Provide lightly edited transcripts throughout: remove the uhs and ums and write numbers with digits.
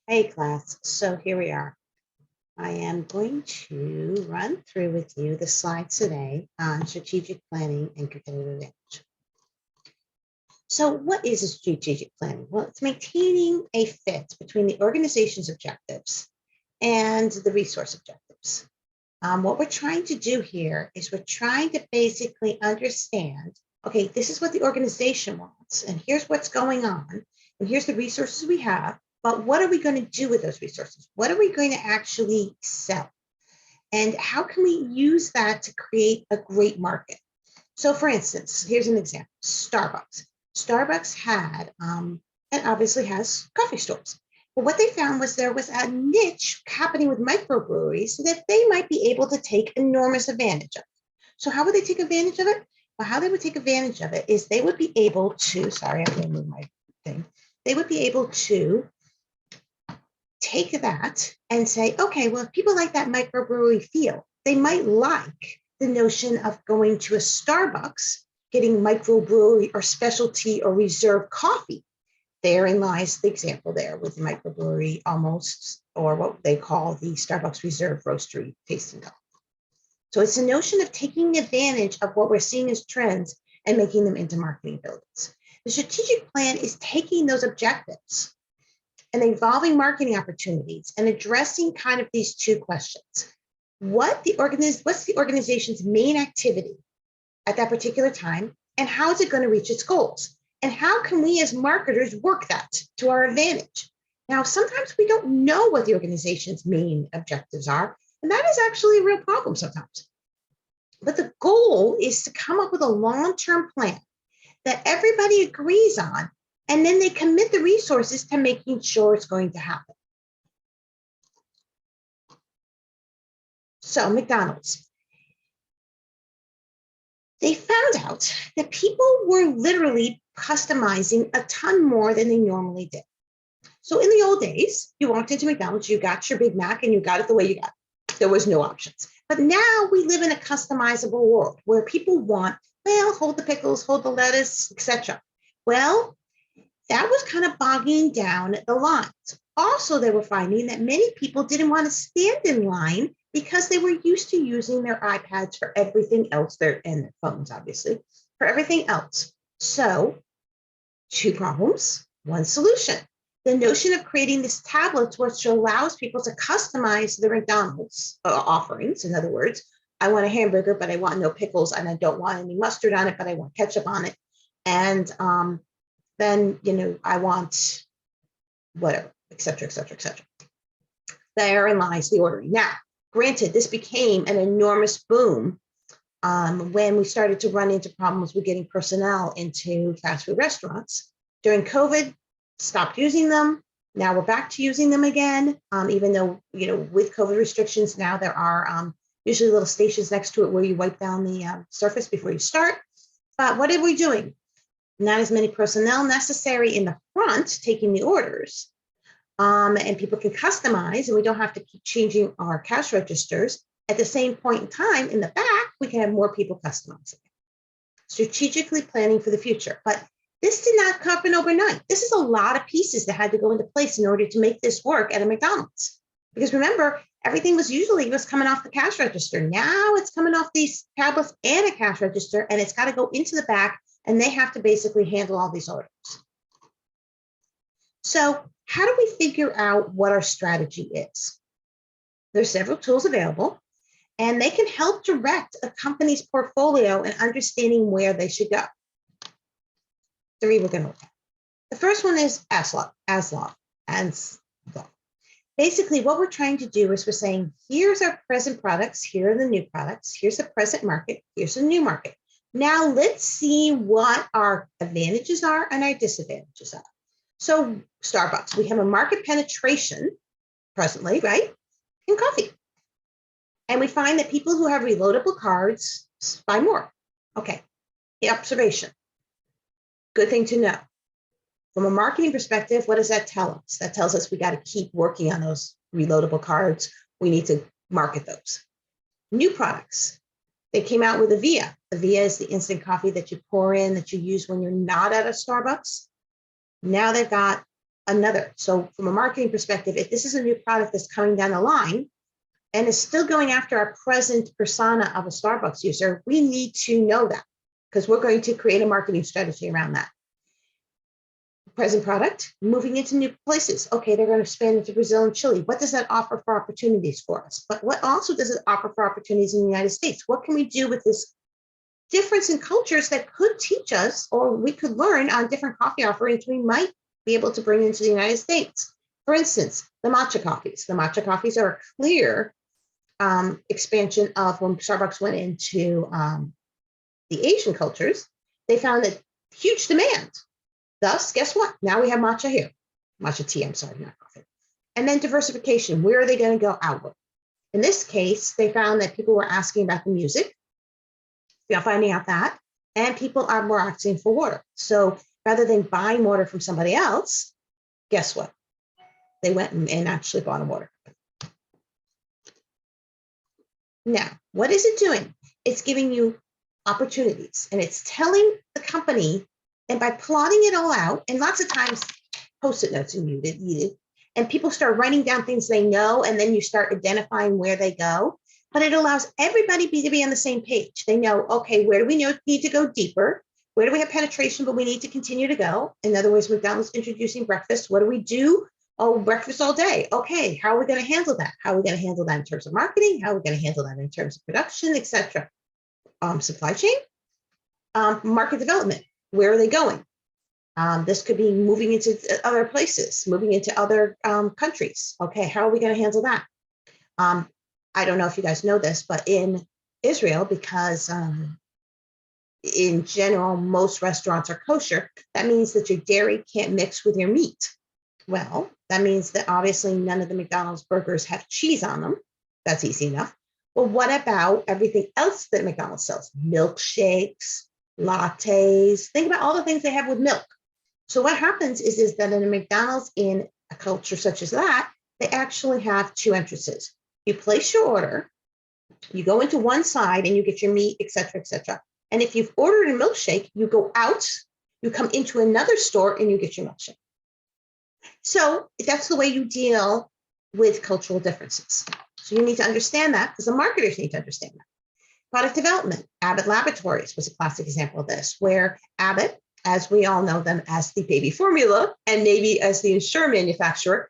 Hey class, so here we are. I am going to run through with you the slides today on strategic planning and competitive advantage. So what is a strategic planning? Well, it's maintaining a fit between the organization's objectives and the resource objectives. What we're trying to do here is we're trying to basically understand, okay, this is what the organization wants, and here's what's going on, and here's the resources we have. But what are we going to do with those resources? What are we going to actually sell? And how can we use that to create a great market? So for instance, here's an example, Starbucks. Starbucks had, and obviously has coffee stores. But what they found was there was a niche happening with microbreweries that they might be able to take enormous advantage of. So how would they take advantage of it? Well, how they would take advantage of it is they would be able to, sorry, I'm going to move my thing. They would be able to take that and say, okay, well, if people like that microbrewery feel, they might like the notion of going to a Starbucks, getting microbrewery or specialty or reserve coffee. Therein lies the example there with the microbrewery almost, or what they call the Starbucks Reserve Roastery tasting coffee. So it's a notion of taking advantage of what we're seeing as trends and making them into marketing abilities. The strategic plan is taking those objectives and evolving marketing opportunities and addressing kind of these two questions. What's the organization's main activity at that particular time, and how is it going to reach its goals? And how can we as marketers work that to our advantage? Now, sometimes we don't know what the organization's main objectives are, and that is actually a real problem sometimes. But the goal is to come up with a long-term plan that everybody agrees on, and then they commit the resources to making sure it's going to happen. So McDonald's, they found out that people were literally customizing a ton more than they normally did. So in the old days, you walked into McDonald's, you got your Big Mac, and you got it the way you got it. There was no options. But now we live in a customizable world where people want, well, hold the pickles, hold the lettuce, etc. Well, that was kind of bogging down the lines. Also, they were finding that many people didn't want to stand in line because they were used to using their iPads for everything else, and their phones, obviously, for everything else. So, two problems, one solution. The notion of creating this tablet which allows people to customize their McDonald's offerings. In other words, I want a hamburger, but I want no pickles, and I don't want any mustard on it, but I want ketchup on it. And then, I want whatever, et cetera, et cetera, et cetera. Therein lies the ordering. Now, granted, this became an enormous boom when we started to run into problems with getting personnel into fast food restaurants. During COVID, stopped using them. Now we're back to using them again, even though, with COVID restrictions, now there are usually little stations next to it where you wipe down the surface before you start. But what are we doing? Not as many personnel necessary in the front taking the orders. And people can customize, and we don't have to keep changing our cash registers. At the same point in time, in the back, we can have more people customizing. Strategically planning for the future. But this did not happen overnight. This is a lot of pieces that had to go into place in order to make this work at a McDonald's. Because remember, everything was coming off the cash register. Now it's coming off these tablets and a cash register, and it's got to go into the back, and they have to basically handle all these orders. So how do we figure out what our strategy is? There's several tools available, and they can help direct a company's portfolio in understanding where they should go. Three we're going to look at. The first one is ASLOV. Basically, what we're trying to do is we're saying, here's our present products, here are the new products, here's the present market, here's the new market. Now let's see what our advantages are and our disadvantages are. So Starbucks, we have a market penetration presently, right, in coffee. And we find that people who have reloadable cards buy more. Okay, the observation. Good thing to know. From a marketing perspective, what does that tell us? That tells us we got to keep working on those reloadable cards. We need to market those. New products. They came out with Avia. Avia is the instant coffee that you pour in, that you use when you're not at a Starbucks. Now they've got another. So from a marketing perspective, if this is a new product that's coming down the line and is still going after our present persona of a Starbucks user, we need to know that because we're going to create a marketing strategy around that. Present product, moving into new places. Okay, they're going to expand into Brazil and Chile. What does that offer for opportunities for us? But what also does it offer for opportunities in the United States? What can we do with this difference in cultures that could teach us, or we could learn on different coffee offerings we might be able to bring into the United States? For instance, the matcha coffees. The matcha coffees are a clear expansion of when Starbucks went into the Asian cultures. They found a huge demand. Thus, guess what? Now we have matcha here. Matcha tea, I'm sorry, not coffee. And then diversification. Where are they going to go outward? In this case, they found that people were asking about the music. They're finding out that. And people are more asking for water. So rather than buying water from somebody else, guess what? They went and actually bought a water company. Now, what is it doing? It's giving you opportunities, and it's telling the company, and by plotting it all out, and lots of times Post-it notes are needed, and people start writing down things they know, and then you start identifying where they go. But it allows everybody to be on the same page. They know, okay, where do we need to go deeper? Where do we have penetration, but we need to continue to go? In other words, McDonald's introducing breakfast. What do we do? Oh, breakfast all day. Okay, how are we going to handle that? How are we going to handle that in terms of marketing? How are we going to handle that in terms of production, et cetera? Supply chain, market development. Where are they going? This could be moving into other places, moving into other countries. Okay, how are we going to handle that? I don't know if you guys know this, but in Israel, because in general, most restaurants are kosher, that means that your dairy can't mix with your meat. Well, that means that obviously none of the McDonald's burgers have cheese on them. That's easy enough. Well, what about everything else that McDonald's sells? Milkshakes, lattes. Think about all the things they have with milk. So what happens is that in a McDonald's, in a culture such as that, they actually have two entrances. You place your order, you go into one side and you get your meat, et cetera, et cetera. And if you've ordered a milkshake, you go out, you come into another store and you get your milkshake. So that's the way you deal with cultural differences. So you need to understand that, because the marketers need to understand that. Product development. Abbott Laboratories was a classic example of this, where Abbott, as we all know them as the baby formula and maybe as the Ensure manufacturer,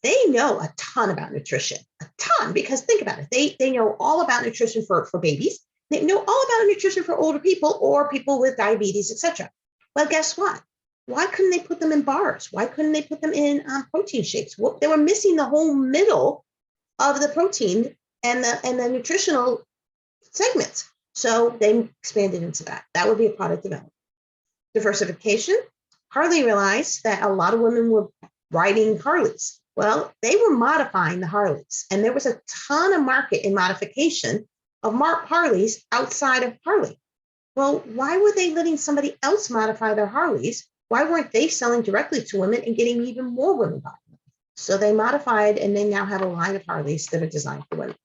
they know a ton about nutrition, a ton, because think about it. They know all about nutrition for babies. They know all about nutrition for older people or people with diabetes, et cetera. Well, guess what? Why couldn't they put them in bars? Why couldn't they put them in protein shakes? Well, they were missing the whole middle of the protein and the nutritional segments. So they expanded into that. That would be a product development. Diversification. Harley realized that a lot of women were riding Harleys. Well, they were modifying the Harleys, and there was a ton of market in modification of Harleys outside of Harley. Well, why were they letting somebody else modify their Harleys? Why weren't they selling directly to women and getting even more women buying them? So they modified, and they now have a line of Harleys that are designed for women.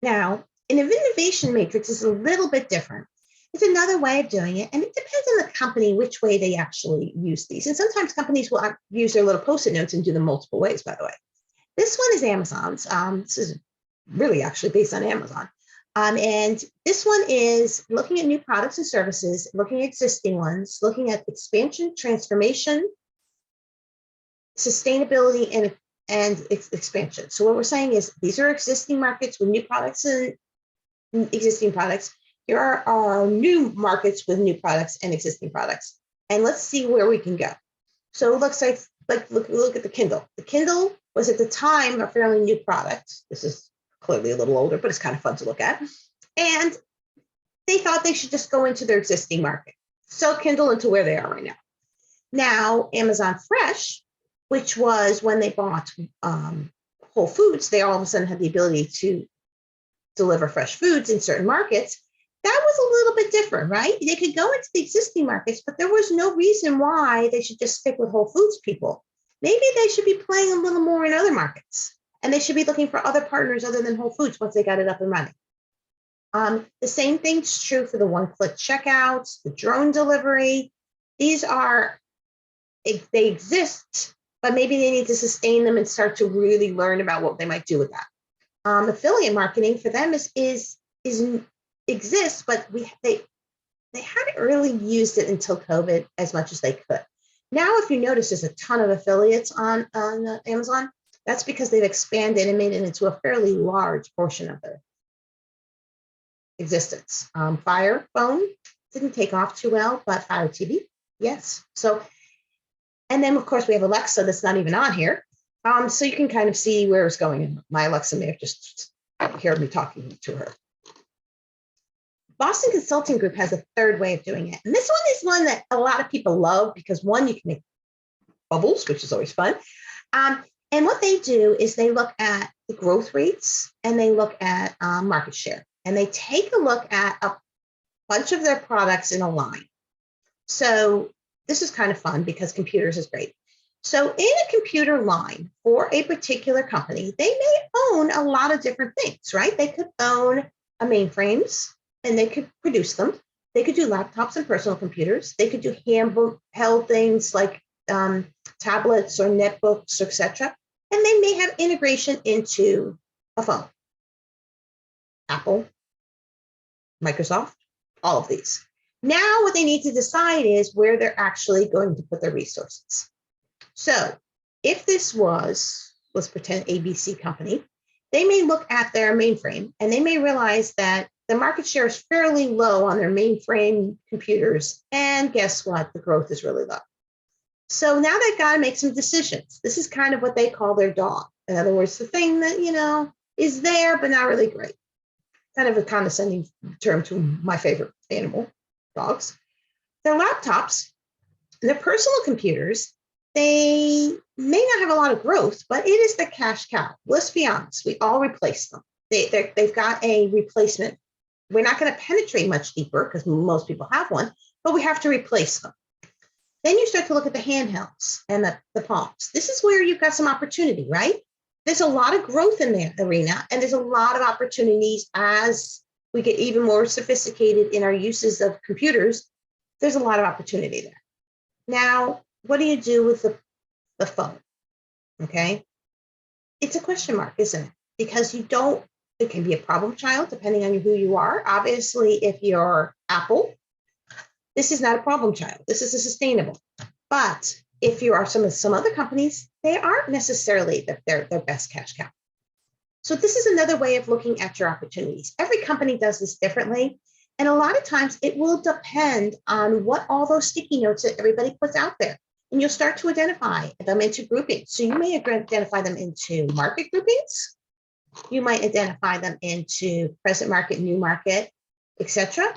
Now, an innovation matrix is a little bit different. It's another way of doing it, and it depends on the company which way they actually use these. And sometimes companies will use their little Post-it notes and do them multiple ways, by the way. This one is Amazon's. This is really actually based on Amazon. And this one is looking at new products and services, looking at existing ones, looking at expansion, transformation, sustainability, and expansion. So what we're saying is these are existing markets with new products and existing products. Here are our new markets with new products and existing products. And let's see where we can go. So it looks like look at the Kindle. The Kindle was at the time a fairly new product. This is clearly a little older, but it's kind of fun to look at. And they thought they should just go into their existing market, sell Kindle into where they are right now. Now, Amazon Fresh, which was when they bought Whole Foods, they all of a sudden had the ability to deliver fresh foods in certain markets. That was a little bit different, right? They could go into the existing markets, but there was no reason why they should just stick with Whole Foods people. Maybe they should be playing a little more in other markets, and they should be looking for other partners other than Whole Foods once they got it up and running. The same thing's true for the one-click checkouts, the drone delivery. These are they exist, but maybe they need to sustain them and start to really learn about what they might do with that. Affiliate marketing for them is exists, but they hadn't really used it until COVID as much as they could. Now, if you notice, there's a ton of affiliates on Amazon. That's because they've expanded and made it into a fairly large portion of their existence. Fire phone didn't take off too well, but Fire TV, yes. So, and then of course we have Alexa that's not even on here. So you can kind of see where it's going. My Alexa may have just heard me talking to her. Boston Consulting Group has a third way of doing it. And this one is one that a lot of people love because one, you can make bubbles, which is always fun. And what they do is they look at the growth rates and they look at market share. And they take a look at a bunch of their products in a line. So this is kind of fun because computers is great. So in a computer line for a particular company, they may own a lot of different things, right? They could own a mainframes and they could produce them. They could do laptops and personal computers. They could do handheld things like tablets or netbooks, etc. And they may have integration into a phone. Apple, Microsoft, all of these. Now what they need to decide is where they're actually going to put their resources. So if this was, let's pretend ABC company, they may look at their mainframe and they may realize that the market share is fairly low on their mainframe computers. And guess what? The growth is really low. So now they've got to make some decisions. This is kind of what they call their dog. In other words, the thing that, is there, but not really great. Kind of a condescending term to my favorite animal, dogs. Their laptops, their personal computers, they may not have a lot of growth, but it is the cash cow. Let's be honest, we all replace them. They've got a replacement. We're not going to penetrate much deeper because most people have one, but we have to replace them. Then you start to look at the handhelds and the palms. This is where you've got some opportunity, right? There's a lot of growth in the arena, and there's a lot of opportunities as we get even more sophisticated in our uses of computers. There's a lot of opportunity there. Now, what do you do with the phone? Okay. It's a question mark, isn't it? Because it can be a problem child depending on who you are. Obviously, if you're Apple, this is not a problem child. This is a sustainable. But if you are some other companies, they aren't necessarily their best cash cow. So this is another way of looking at your opportunities. Every company does this differently. And a lot of times it will depend on what all those sticky notes that everybody puts out there. And you'll start to identify them into groupings. So you may identify them into market groupings. You might identify them into present market, new market, etc.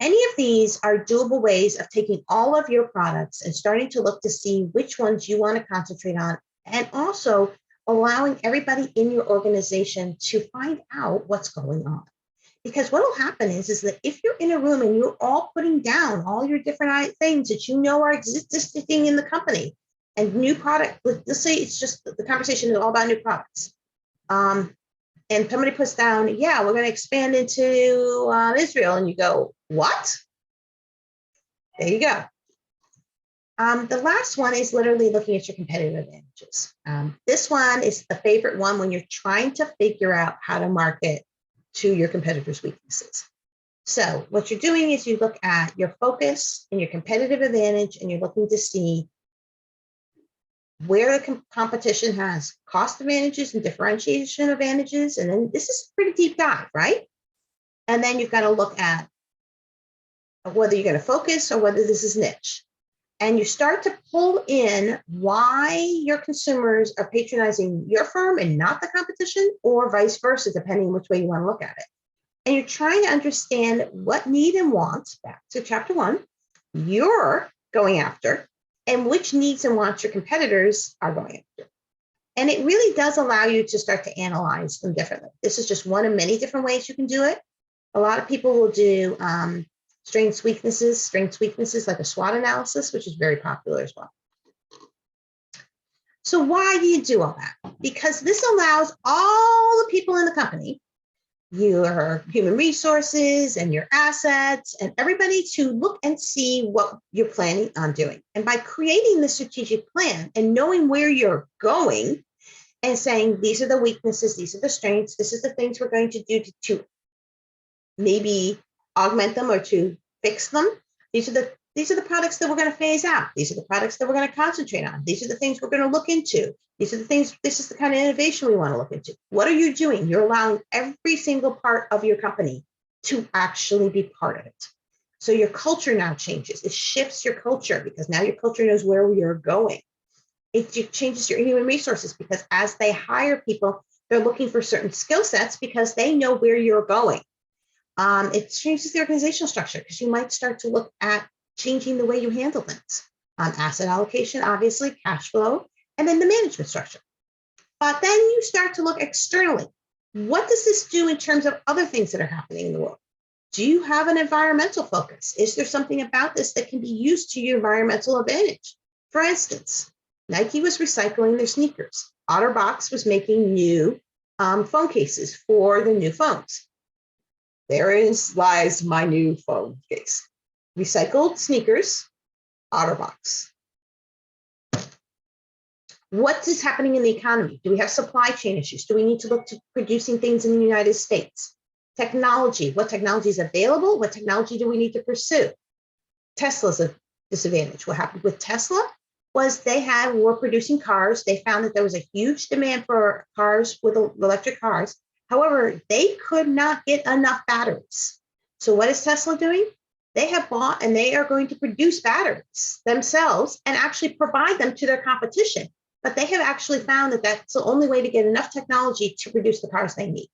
Any of these are doable ways of taking all of your products and starting to look to see which ones you want to concentrate on, and also allowing everybody in your organization to find out what's going on. Because what will happen is that if you're in a room and you're all putting down all your different things that you know are existing in the company and new product, let's say it's just the conversation is all about new products. And somebody puts down, yeah, we're going to expand into Israel. And you go, what? There you go. The last one is literally looking at your competitive advantages. This one is the favorite one when you're trying to figure out how to market to your competitors' weaknesses. So what you're doing is you look at your focus and your competitive advantage, and you're looking to see where the competition has cost advantages and differentiation advantages. And then this is a pretty deep dive, right? And then you've got to look at whether you're going to focus or whether this is niche. And you start to pull in why your consumers are patronizing your firm and not the competition, or vice versa, depending which way you want to look at it. And you're trying to understand what need and wants, back to chapter 1, you're going after, and which needs and wants your competitors are going after. And it really does allow you to start to analyze them differently. This is just one of many different ways you can do it. A lot of people will do strengths, weaknesses like a SWOT analysis, which is very popular as well. So why do you do all that? Because this allows all the people in the company your human resources and your assets and everybody to look and see what you're planning on doing. And by creating the strategic plan and knowing where you're going and saying, these are the weaknesses, these are the strengths, this is the things we're going to do to maybe augment them or to fix them. These are the products that we're going to phase out. These are the products that we're going to concentrate on. These are the things we're going to look into. These are the things, this is the kind of innovation we want to look into. What are you doing? You're allowing every single part of your company to actually be part of it. So your culture now changes. It shifts your culture because now your culture knows where you're going. It changes your human resources because as they hire people, they're looking for certain skill sets because they know where you're going. It changes the organizational structure because you might start to look at changing the way you handle things. Asset allocation, obviously, cash flow, and then the management structure. But then you start to look externally. What does this do in terms of other things that are happening in the world? Do you have an environmental focus? Is there something about this that can be used to your environmental advantage? For instance, Nike was recycling their sneakers. OtterBox was making new phone cases for the new phones. Therein lies my new phone case. Recycled sneakers, OtterBox. What is happening in the economy? Do we have supply chain issues? Do we need to look to producing things in the United States? Technology, what technology is available? What technology do we need to pursue? Tesla's a disadvantage. What happened with Tesla was were producing cars. They found that there was a huge demand for cars with electric cars. However, they could not get enough batteries. So what is Tesla doing? They have bought and they are going to produce batteries themselves and actually provide them to their competition. But they have actually found that that's the only way to get enough technology to produce the cars they need.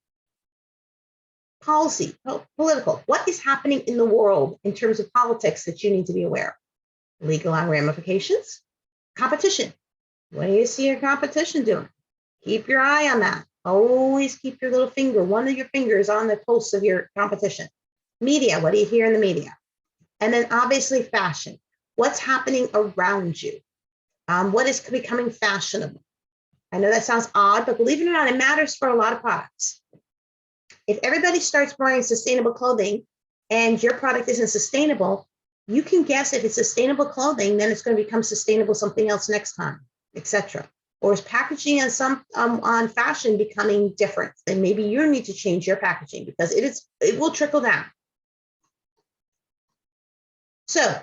Policy, political. What is happening in the world in terms of politics that you need to be aware of? Legal ramifications. Competition. What do you see your competition doing? Keep your eye on that. Always keep your little finger, one of your fingers on the pulse of your competition. Media, what do you hear in the media? And then obviously fashion. What's happening around you? What is becoming fashionable? I know that sounds odd, but believe it or not, it matters for a lot of products. If everybody starts wearing sustainable clothing and your product isn't sustainable, you can guess if it's sustainable clothing, then it's going to become sustainable something else next time, etc. Or is packaging on fashion becoming different? Then maybe you need to change your packaging because it will trickle down. So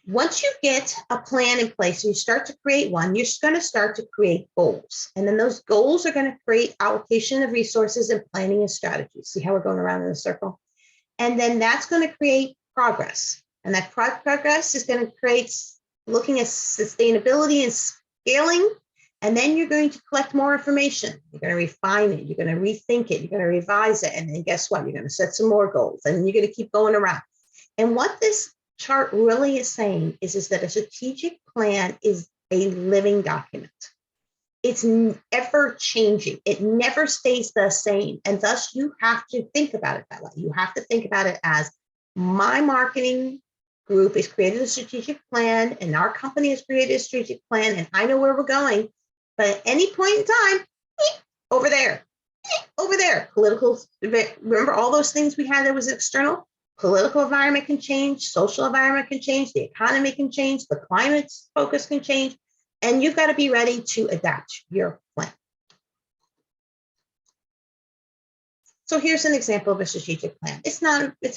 once you get a plan in place and you start to create one, you're going to start to create goals. And then those goals are going to create allocation of resources and planning and strategies. See how we're going around in a circle? And then that's going to create progress. And that progress is going to create looking at sustainability and scaling. And then you're going to collect more information. You're going to refine it. You're going to rethink it. You're going to revise it. And then guess what? You're going to set some more goals. And then you're going to keep going around. And what this chart really is saying is that a strategic plan is a living document. It's ever changing. It never stays the same. And thus you have to think about it that way. You have to think about it as my marketing group has created a strategic plan and our company has created a strategic plan and I know where we're going. But at any point in time, over there, political, remember all those things we had that was external? Political environment can change, social environment can change, the economy can change, the climate focus can change, and you've got to be ready to adapt your plan. So here's an example of a strategic plan. It's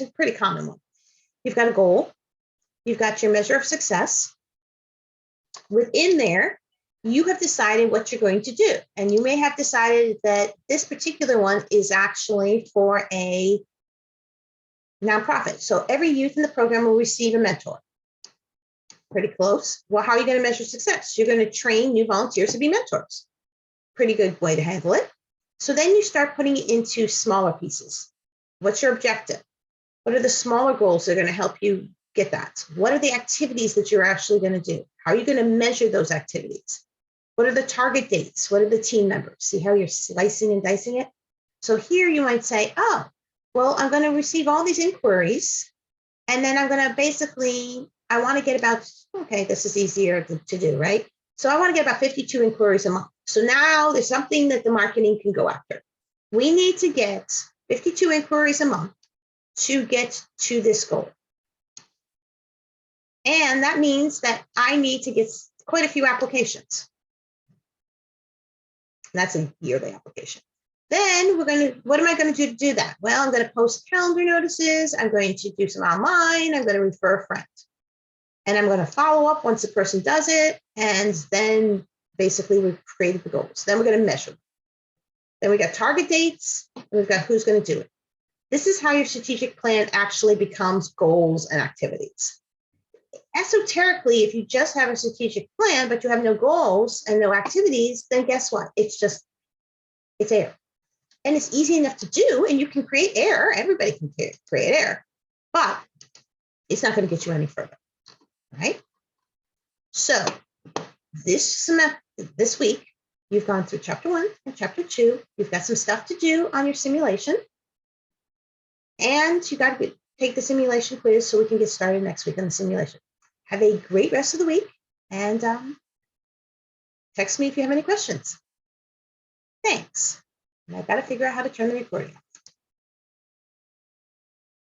a pretty common one. You've got a goal, you've got your measure of success. Within there, you have decided what you're going to do. And you may have decided that this particular one is actually for a nonprofit. So every youth in the program will receive a mentor. Pretty close. Well, how are you going to measure success? You're going to train new volunteers to be mentors. Pretty good way to handle it. So then you start putting it into smaller pieces. What's your objective? What are the smaller goals that are going to help you get that? What are the activities that you're actually going to do? How are you going to measure those activities? What are the target dates? What are the team members? See how you're slicing and dicing it? So here you might say, oh, well, I'm going to receive all these inquiries, and then I'm going to basically, I want to get about, okay, this is easier to do, right? So I want to get about 52 inquiries a month. So now there's something that the marketing can go after. We need to get 52 inquiries a month to get to this goal. And that means that I need to get quite a few applications. And that's a yearly application. Then what am I going to do that? Well, I'm going to post calendar notices. I'm going to do some online. I'm going to refer a friend. And I'm going to follow up once the person does it. And then basically we've created the goals. Then we're going to measure. Then we got target dates. And we've got who's going to do it. This is how your strategic plan actually becomes goals and activities. Esoterically, if you just have a strategic plan, but you have no goals and no activities, then guess what? It's air. And it's easy enough to do, and you can create air. Everybody can create air, but it's not going to get you any further, right? So this week, you've gone through chapter 1 and chapter 2. You've got some stuff to do on your simulation, and you got to take the simulation quiz so we can get started next week on the simulation. Have a great rest of the week, and text me if you have any questions. Thanks. And I've got to figure out how to turn the recording off.